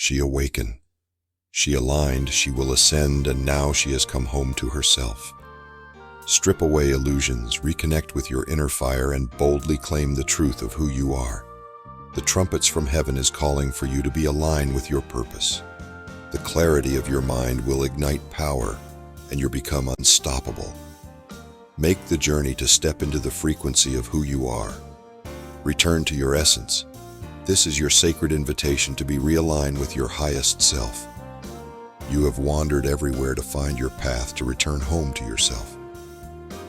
She awakened. She aligned, she will ascend, and now she has come home to herself. Strip away illusions, reconnect with your inner fire, and boldly claim the truth of who you are. The trumpets from heaven is calling for you to be aligned with your purpose. The clarity of your mind will ignite power, and you'll become unstoppable. Make the journey to step into the frequency of who you are. Return to your essence. This is your sacred invitation to be realigned with your highest self. You have wandered everywhere to find your path to return home to yourself.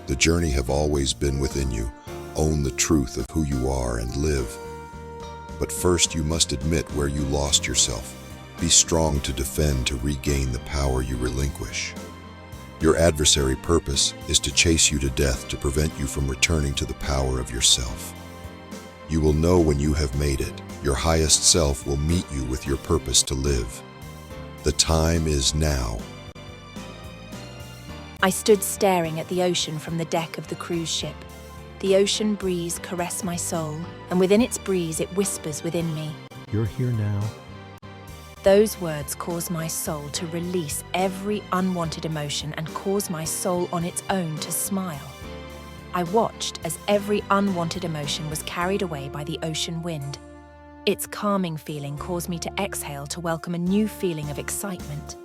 The journey have always been within you. Own the truth of who you are and live. But first you must admit where you lost yourself. Be strong to defend, to regain the power you relinquish. Your adversary purpose is to chase you to death, to prevent you from returning to the power of yourself. You will know when you have made it. Your highest self will meet you with your purpose to live. The time is now. I stood staring at the ocean from the deck of the cruise ship. The ocean breeze caressed my soul, and within its breeze it whispers within me. You're here now. Those words cause my soul to release every unwanted emotion and cause my soul on its own to smile. I watched as every unwanted emotion was carried away by the ocean wind. Its calming feeling caused me to exhale to welcome a new feeling of excitement.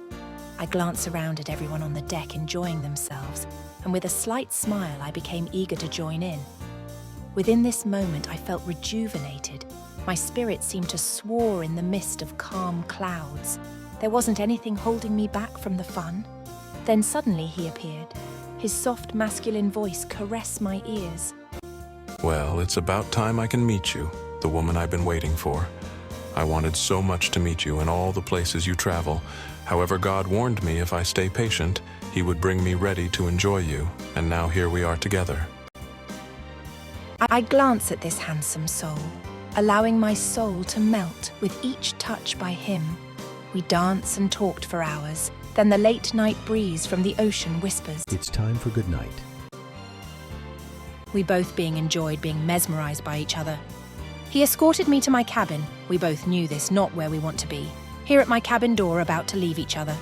I glanced around at everyone on the deck enjoying themselves, and with a slight smile I became eager to join in. Within this moment I felt rejuvenated. My spirit seemed to soar in the mist of calm clouds. There wasn't anything holding me back from the fun. Then suddenly he appeared. His soft masculine voice caressed my ears. Well, it's about time I can meet you, the woman I've been waiting for. I wanted so much to meet you in all the places you travel. However, God warned me if I stay patient, He would bring me ready to enjoy you, and now here we are together. I glanced at this handsome soul, allowing my soul to melt with each touch by him. We danced and talked for hours. Then the late night breeze from the ocean whispers. It's time for good night. We both enjoyed being mesmerized by each other. He escorted me to my cabin. We both knew this not where we want to be. Here at my cabin door, about to leave each other.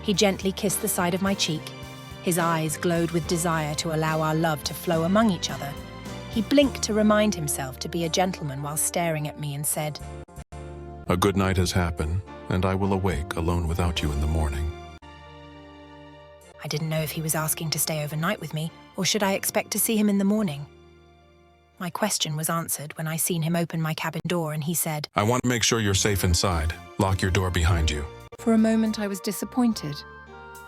He gently kissed the side of my cheek. His eyes glowed with desire to allow our love to flow among each other. He blinked to remind himself to be a gentleman while staring at me and said, A good night has happened, and I will awake alone without you in the morning. I didn't know if he was asking to stay overnight with me, or should I expect to see him in the morning? My question was answered when I seen him open my cabin door and he said, I want to make sure you're safe inside. Lock your door behind you. For a moment I was disappointed,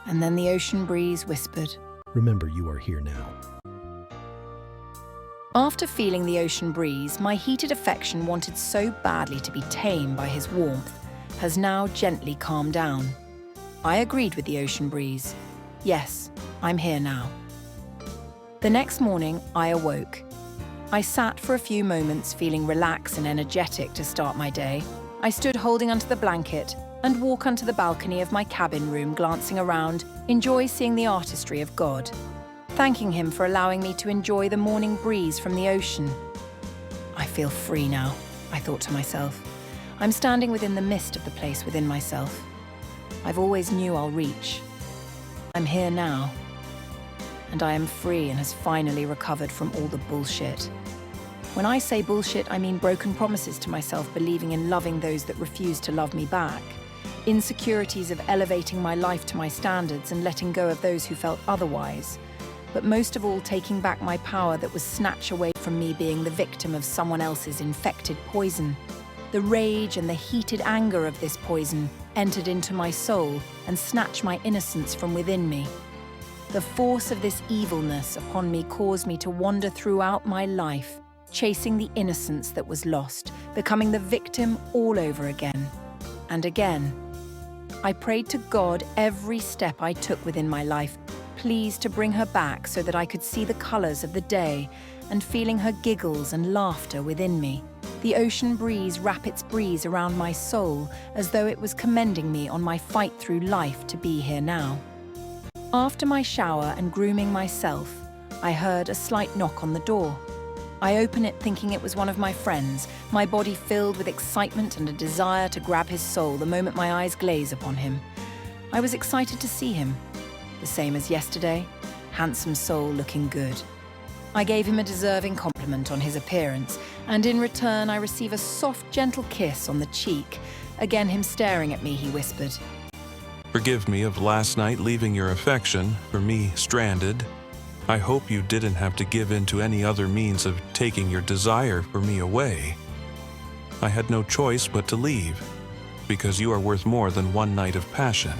and then the ocean breeze whispered, Remember, you are here now. After feeling the ocean breeze, my heated affection wanted so badly to be tamed by his warmth has now gently calmed down. I agreed with the ocean breeze. Yes, I'm here now. The next morning, I awoke. I sat for a few moments feeling relaxed and energetic to start my day. I stood holding onto the blanket and walk onto the balcony of my cabin room, glancing around, enjoy seeing the artistry of God, thanking him for allowing me to enjoy the morning breeze from the ocean. I feel free now, I thought to myself. I'm standing within the mist of the place within myself. I've always knew I'll reach. I'm here now. And I am free and has finally recovered from all the bullshit. When I say bullshit, I mean broken promises to myself, believing in loving those that refuse to love me back. Insecurities of elevating my life to my standards and letting go of those who felt otherwise. But most of all, taking back my power that was snatched away from me, being the victim of someone else's infected poison. The rage and the heated anger of this poison entered into my soul and snatched my innocence from within me. The force of this evilness upon me caused me to wander throughout my life, chasing the innocence that was lost, becoming the victim all over again and again. I prayed to God every step I took within my life, pleased to bring her back so that I could see the colors of the day and feeling her giggles and laughter within me. The ocean breeze wrap its breeze around my soul as though it was commending me on my fight through life to be here now. After my shower and grooming myself, I heard a slight knock on the door. I open it thinking it was one of my friends, my body filled with excitement and a desire to grab his soul the moment my eyes glaze upon him. I was excited to see him. The same as yesterday, handsome soul looking good. I gave him a deserving compliment on his appearance, and in return I receive a soft, gentle kiss on the cheek. Again him staring at me, he whispered. Forgive me of last night leaving your affection, for me stranded. I hope you didn't have to give in to any other means of taking your desire for me away. I had no choice but to leave, because you are worth more than one night of passion.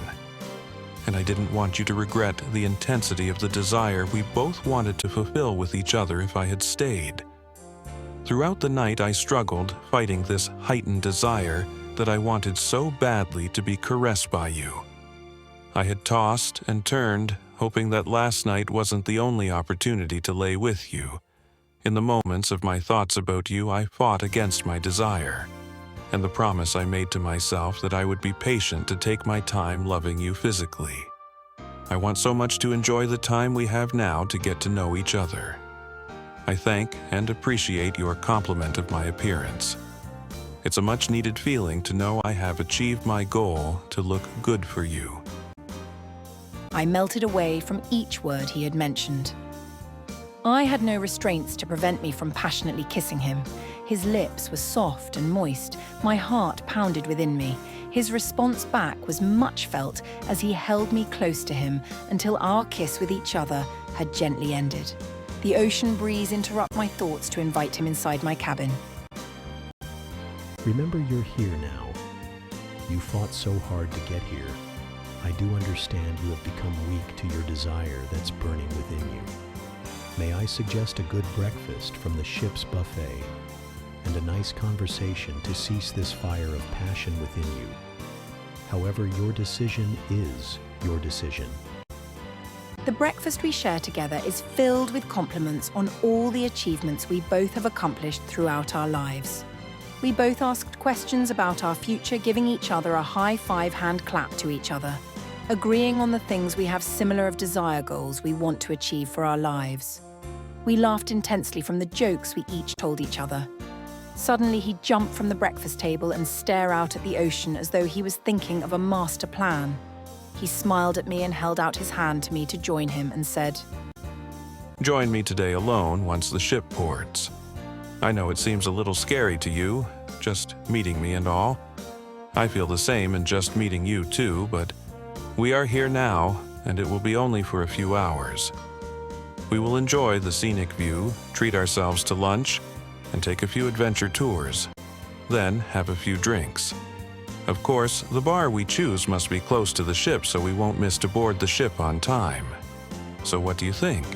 And I didn't want you to regret the intensity of the desire we both wanted to fulfill with each other if I had stayed. Throughout the night I struggled, fighting this heightened desire that I wanted so badly to be caressed by you. I had tossed and turned, hoping that last night wasn't the only opportunity to lay with you. In the moments of my thoughts about you, I fought against my desire, and the promise I made to myself that I would be patient to take my time loving you physically. I want so much to enjoy the time we have now to get to know each other. I thank and appreciate your compliment of my appearance. It's a much-needed feeling to know I have achieved my goal to look good for you. I melted away from each word he had mentioned. I had no restraints to prevent me from passionately kissing him. His lips were soft and moist. My heart pounded within me. His response back was much felt as he held me close to him until our kiss with each other had gently ended. The ocean breeze interrupted my thoughts to invite him inside my cabin. Remember, you're here now. You fought so hard to get here. I do understand you have become weak to your desire that's burning within you. May I suggest a good breakfast from the ship's buffet and a nice conversation to cease this fire of passion within you. However, your decision is your decision. The breakfast we share together is filled with compliments on all the achievements we both have accomplished throughout our lives. We both asked questions about our future, giving each other a high-five hand clap to each other, agreeing on the things we have similar of desire goals we want to achieve for our lives. We laughed intensely from the jokes we each told each other. Suddenly he jumped from the breakfast table and stared out at the ocean as though he was thinking of a master plan. He smiled at me and held out his hand to me to join him and said, Join me today alone once the ship ports. I know it seems a little scary to you, just meeting me and all. I feel the same in just meeting you too, but we are here now, and it will be only for a few hours. We will enjoy the scenic view, treat ourselves to lunch, and take a few adventure tours. Then have a few drinks. Of course, the bar we choose must be close to the ship so we won't miss to board the ship on time. So what do you think?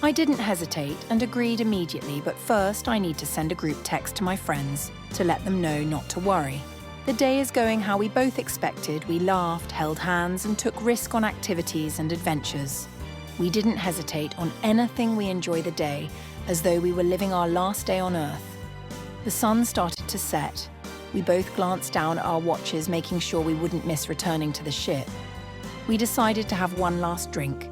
I didn't hesitate and agreed immediately, but first I need to send a group text to my friends to let them know not to worry. The day is going how we both expected. We laughed, held hands, and took risk on activities and adventures. We didn't hesitate on anything. We enjoy the day as though we were living our last day on Earth. The sun started to set. We both glanced down at our watches, making sure we wouldn't miss returning to the ship. We decided to have one last drink.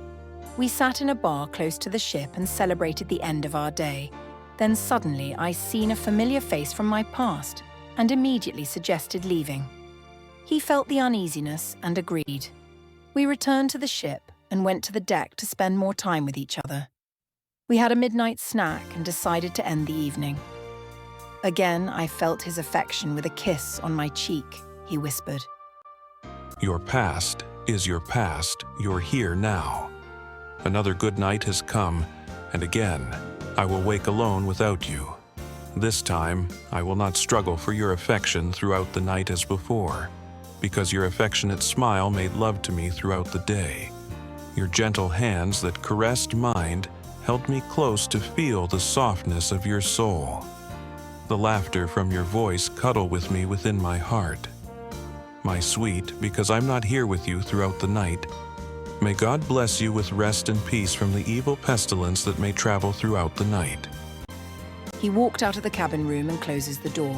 We sat in a bar close to the ship and celebrated the end of our day. Then suddenly I seen a familiar face from my past and immediately suggested leaving. He felt the uneasiness and agreed. We returned to the ship and went to the deck to spend more time with each other. We had a midnight snack and decided to end the evening. Again, I felt his affection with a kiss on my cheek, he whispered. Your past is your past. You're here now. Another good night has come, and again, I will wake alone without you. This time, I will not struggle for your affection throughout the night as before, because your affectionate smile made love to me throughout the day. Your gentle hands that caressed mine held me close to feel the softness of your soul. The laughter from your voice cuddle with me within my heart. My sweet, because I'm not here with you throughout the night, may God bless you with rest and peace from the evil pestilence that may travel throughout the night. He walked out of the cabin room and closes the door.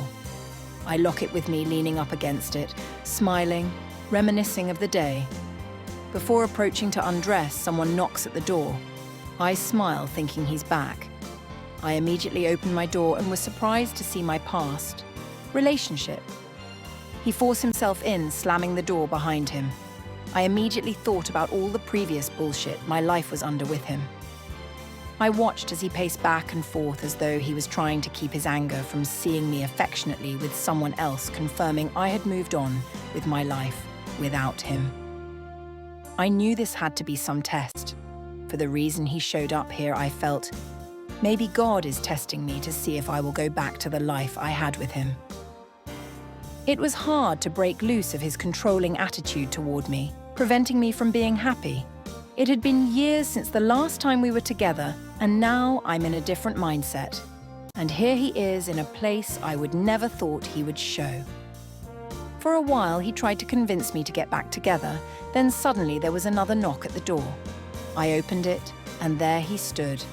I lock it with me leaning up against it, smiling, reminiscing of the day. Before approaching to undress, someone knocks at the door. I smile, thinking he's back. I immediately opened my door and was surprised to see my past relationship. He forced himself in, slamming the door behind him. I immediately thought about all the previous bullshit my life was under with him. I watched as he paced back and forth as though he was trying to keep his anger from seeing me affectionately with someone else, confirming I had moved on with my life without him. I knew this had to be some test. For the reason he showed up here, I felt, maybe God is testing me to see if I will go back to the life I had with him. It was hard to break loose of his controlling attitude toward me, preventing me from being happy. It had been years since the last time we were together, and now I'm in a different mindset. And here he is in a place I would never thought he would show. For a while, he tried to convince me to get back together, then suddenly there was another knock at the door. I opened it, and there he stood,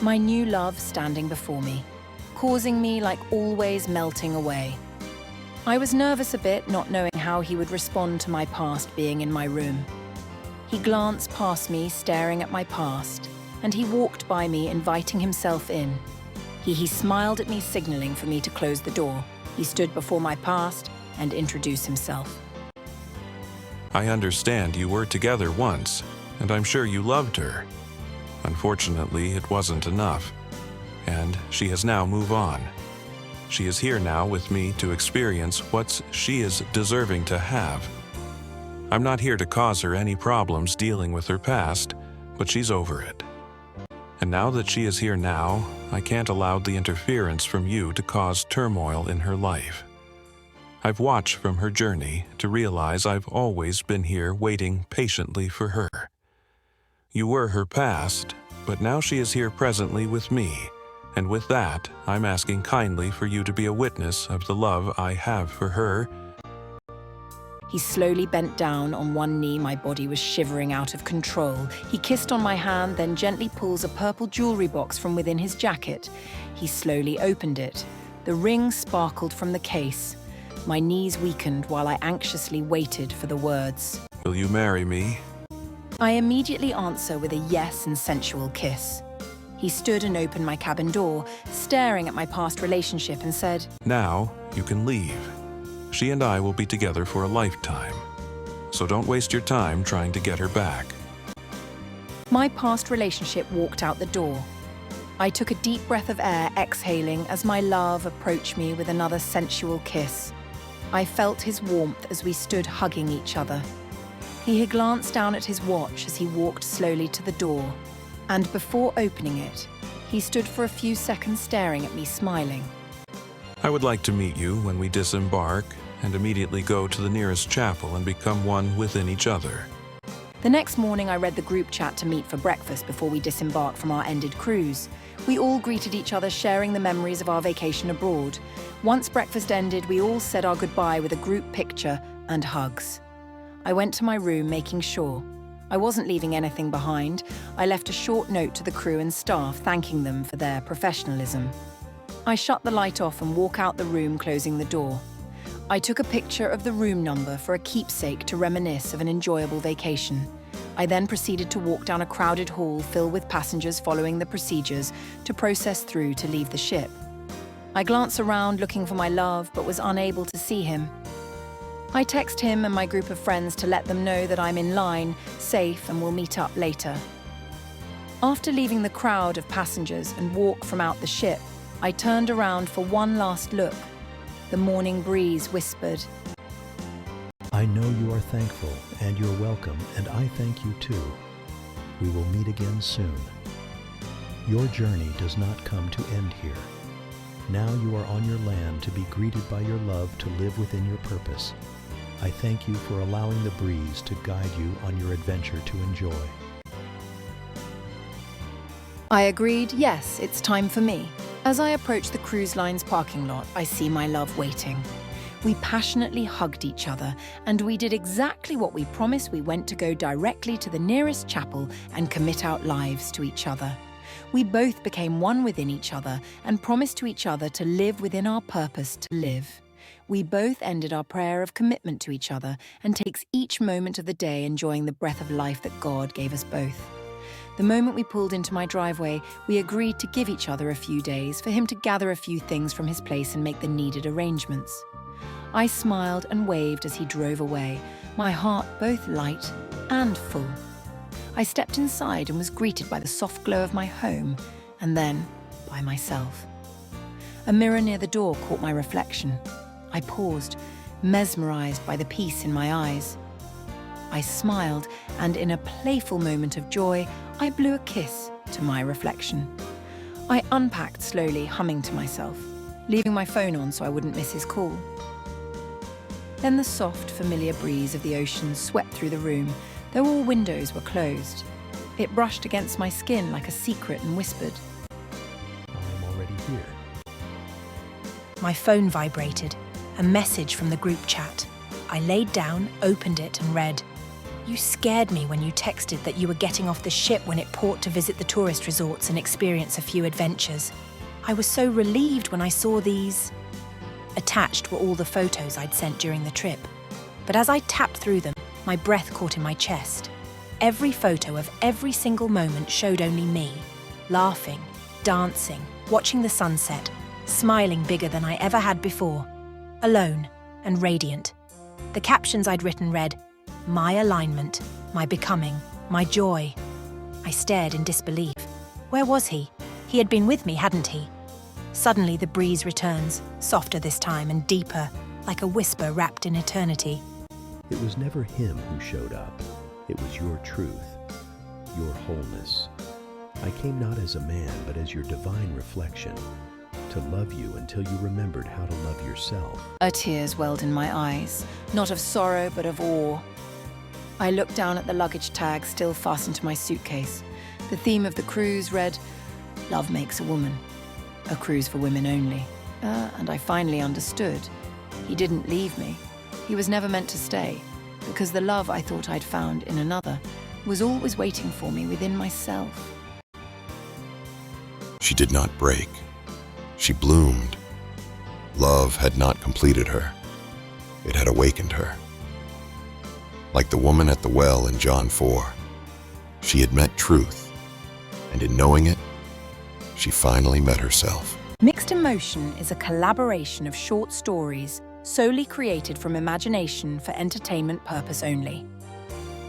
my new love standing before me, causing me, like always, melting away. I was nervous a bit, not knowing how he would respond to my past being in my room. He glanced past me, staring at my past, and he walked by me, inviting himself in. He smiled at me, signaling for me to close the door. He stood before my past and introduced himself. I understand you were together once, and I'm sure you loved her. Unfortunately, it wasn't enough, and she has now moved on. She is here now with me to experience what she is deserving to have. I'm not here to cause her any problems dealing with her past, but she's over it. And now that she is here now, I can't allow the interference from you to cause turmoil in her life. I've watched from her journey to realize I've always been here waiting patiently for her. You were her past, but now she is here presently with me, and with that, I'm asking kindly for you to be a witness of the love I have for her. He slowly bent down on one knee. My body was shivering out of control. He kissed on my hand, then gently pulls a purple jewelry box from within his jacket. He slowly opened it. The ring sparkled from the case. My knees weakened while I anxiously waited for the words. Will you marry me? I immediately answer with a yes and sensual kiss. He stood and opened my cabin door, staring at my past relationship, and said, Now you can leave. She and I will be together for a lifetime, so don't waste your time trying to get her back. My past relationship walked out the door. I took a deep breath of air, exhaling as my love approached me with another sensual kiss. I felt his warmth as we stood hugging each other. He had glanced down at his watch as he walked slowly to the door, and before opening it, he stood for a few seconds staring at me, smiling. I would like to meet you when we disembark and immediately go to the nearest chapel and become one within each other. The next morning, I read the group chat to meet for breakfast before we disembarked from our ended cruise. We all greeted each other, sharing the memories of our vacation abroad. Once breakfast ended, we all said our goodbye with a group picture and hugs. I went to my room, making sure I wasn't leaving anything behind. I left a short note to the crew and staff, thanking them for their professionalism. I shut the light off and walked out the room, closing the door. I took a picture of the room number for a keepsake to reminisce of an enjoyable vacation. I then proceeded to walk down a crowded hall filled with passengers following the procedures to process through to leave the ship. I glanced around looking for my love, but was unable to see him. I text him and my group of friends to let them know that I'm in line, safe, and will meet up later. After leaving the crowd of passengers and walk from out the ship, I turned around for one last look. The morning breeze whispered, I know you are thankful and you're welcome, and I thank you too. We will meet again soon. Your journey does not come to end here. Now you are on your land to be greeted by your love to live within your purpose. I thank you for allowing the breeze to guide you on your adventure to enjoy. I agreed, yes, it's time for me. As I approach the cruise line's parking lot, I see my love waiting. We passionately hugged each other, and we did exactly what we promised. We went to go directly to the nearest chapel and commit our lives to each other. We both became one within each other and promised to each other to live within our purpose to live. We both ended our prayer of commitment to each other and takes each moment of the day enjoying the breath of life that God gave us both. The moment we pulled into my driveway, we agreed to give each other a few days for him to gather a few things from his place and make the needed arrangements. I smiled and waved as he drove away, my heart both light and full. I stepped inside and was greeted by the soft glow of my home, and then by myself. A mirror near the door caught my reflection. I paused, mesmerized by the peace in my eyes. I smiled, and in a playful moment of joy, I blew a kiss to my reflection. I unpacked slowly, humming to myself, leaving my phone on so I wouldn't miss his call. Then the soft, familiar breeze of the ocean swept through the room, though all windows were closed. It brushed against my skin like a secret and whispered, I'm already here. My phone vibrated, a message from the group chat. I laid down, opened it, and read, "You scared me when you texted that you were getting off the ship when it port to visit the tourist resorts and experience a few adventures. I was so relieved when I saw these." Attached were all the photos I'd sent during the trip. But as I tapped through them, my breath caught in my chest. Every photo of every single moment showed only me, laughing, dancing, watching the sunset, smiling bigger than I ever had before, alone and radiant. The captions I'd written read, "My alignment, my becoming, my joy." I stared in disbelief. Where was he? He had been with me, hadn't he? Suddenly the breeze returns, softer this time and deeper, like a whisper wrapped in eternity. It was never him who showed up. It was your truth, your wholeness. I came not as a man, but as your divine reflection, to love you until you remembered how to love yourself. A tear welled in my eyes, not of sorrow but of awe. I looked down at the luggage tag still fastened to my suitcase. The theme of the cruise read, "Love makes a woman. A cruise for women only." And I finally understood. He didn't leave me. He was never meant to stay, because the love I thought I'd found in another was always waiting for me within myself. She did not break. She bloomed. Love had not completed her. It had awakened her. Like the woman at the well in John 4, she had met truth, and in knowing it, she finally met herself. Mixed Emotion is a collaboration of short stories solely created from imagination for entertainment purpose only.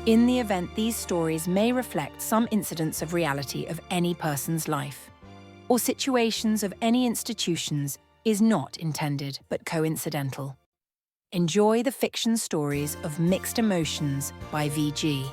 In the event these stories may reflect some incidents of reality of any person's life, or situations of any institutions, is not intended but coincidental. Enjoy the fiction stories of Mixed Emotions by VG.